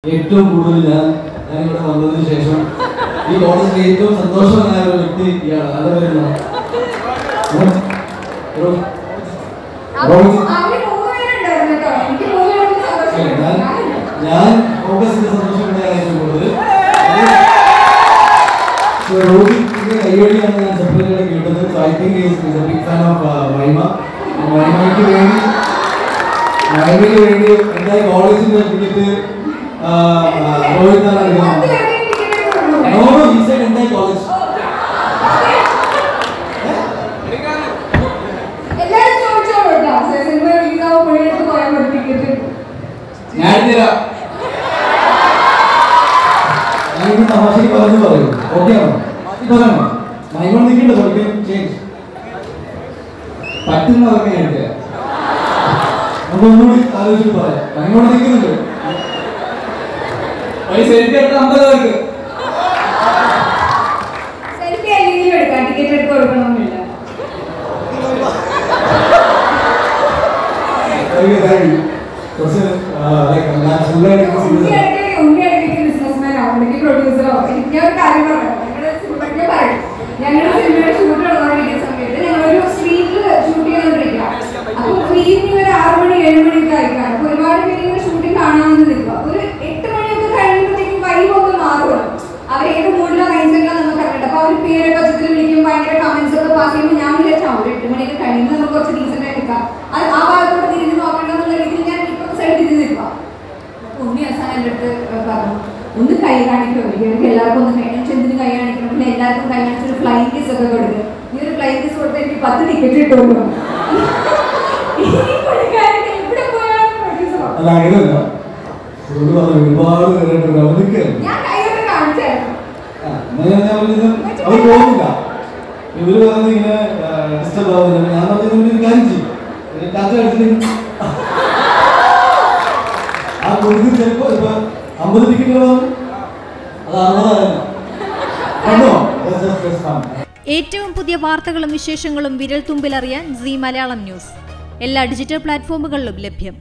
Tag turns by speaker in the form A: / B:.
A: ഏറ്റവും കൂടുതൽ ഞാനിവിടെ വന്നതിന് ശേഷം ഈ കോളേജിൽ ഏറ്റവും സന്തോഷമായ ഒരു വ്യക്തി ഇയാളാണ്. അത് വരുന്നത് ഞാൻ ഫോക്കസ് ചെയ്ത സന്തോഷമുണ്ടായ ഏറ്റവും കൂടുതൽ കൈവഴിയാണ് ഞാൻ സെപ്പറേറ്റ് കേട്ടത്. So I think is a big fan of Maima. മൈമയ്ക്ക് വേണ്ടി എന്തായി കോളേജിൽ ticket Rohit no he said entire college
B: എല്ലാരും ചോദിച്ചോളൂട്ടോ സിനിമ റിലീസ് ആവുമ്പോഴേക്ക് പോയാൽ മതി ടിക്കറ്റ്
A: ഞാൻ തരാം. ഞാൻ തമാശക്ക് പറഞ്ഞു പറയൂ. ഓക്കെ ആണോ? പറയണോ? മൈമൺ നിൽക്കണ്ട പഠിക്കാൻ ചേഞ്ച് പറ്റുന്നതൊക്കെ ഞാൻ തരാം. ഒന്നുകൂടി ആലോചിച്ച് പറയാം. മൈമൺ നിൽക്കുന്നുണ്ട്. സെൽഫി എടുത്ത് 50 പേർക്ക്
B: സെൽഫി അല്ലെങ്കിൽ എടുക്കാം. ടിക്കറ്റ് എടുത്ത് കൊടുക്കണമെന്നില്ല. ബിസിനസ്മാൻ ആവുന്നെങ്കിൽ പ്രൊഡ്യൂസറോ എനിക്ക് ഒരു കാര്യം പറയാം. ഞങ്ങളുടെ സിനിമയുടെ ഷൂട്ട് നടന്നുകൊണ്ടിരിക്കുന്ന സമയത്ത് ഞങ്ങളൊരു സ്ട്രീറ്റിൽ ഷൂട്ട് ചെയ്തുകൊണ്ടിരിക്കുക. അപ്പോൾ ഈവനിങ് ഒരു 6 മണി 7 മണിയൊക്കെ ആയിക്കാണ്. അപ്പോൾ ഒരുപാട് പേര് ഷൂട്ടിംഗ് കാണാമെന്ന് നിൽക്കുക. ഒരു 8 മണിയൊക്കെ കഴിയുമ്പോഴത്തേക്കും വൈബൊക്കെ മാറുമല്ലോ. അവർ ഏത് മൂഡിലോ മൈൻഡിലോ നമുക്ക് അറിയണ്ട. അപ്പോൾ അവർ പേര് പച്ചത്തിൽ വിളിക്കും, ഭയങ്കര കമന്റ്സ് ഒക്കെ പാസ് ചെയ്യുമ്പോൾ ഞാൻ വിചാരിച്ചാൽ ഒരു 8 മണിയൊക്കെ കഴിയുമ്പോൾ നമുക്ക് കുറച്ച് ഡീസൻ്റ് ആയിട്ട് നിൽക്കാം. അത് ആ ഭാഗത്തോട്ട് തിരിഞ്ഞ് നോക്കേണ്ടെന്നുള്ള രീതിയിൽ ഞാൻ ഇപ്പോൾ സൈഡ് തിരിഞ്ഞ് നിൽക്കാം. ഉണ്ണി അവസാനം എൻ്റെ അടുത്ത് പറഞ്ഞു, ഒന്ന് കൈ കാണിക്കുമോ? എനിക്ക് എല്ലാവർക്കും ഒന്ന് കൈ ചെന്തിന് കൈ കാണിക്കണം. പിന്നെ എല്ലാവർക്കും കൈ കാണിച്ചൊരു ഫ്ലൈങ് കിസ് ഒക്കെ കൊടുക്കുക. ഈ ഒരു ഫ്ലൈങ് കിസ് കൊടുത്താൽ എനിക്ക് 10 ടിക്കറ്റ് കിട്ടുമല്ലോ.
A: ഇവര് പറഞ്ഞ ഇങ്ങനെ ഡിസ്റ്റർബ് ആവുന്നില്ല. ഞാൻ പറഞ്ഞ കാര്യം ചെയ്യും. ആ കൊടുത്ത് ചിലപ്പോ ഇപ്പൊ 50 ടിക്കറ്റ് അത് 60.
C: ഏറ്റവും പുതിയ വാർത്തകളും വിശേഷങ്ങളും വിരൽ തുമ്പിലറിയാൻ സീ മലയാളം ന്യൂസ് എല്ലാ ഡിജിറ്റൽ പ്ലാറ്റ്ഫോമുകളിലും ലഭ്യം.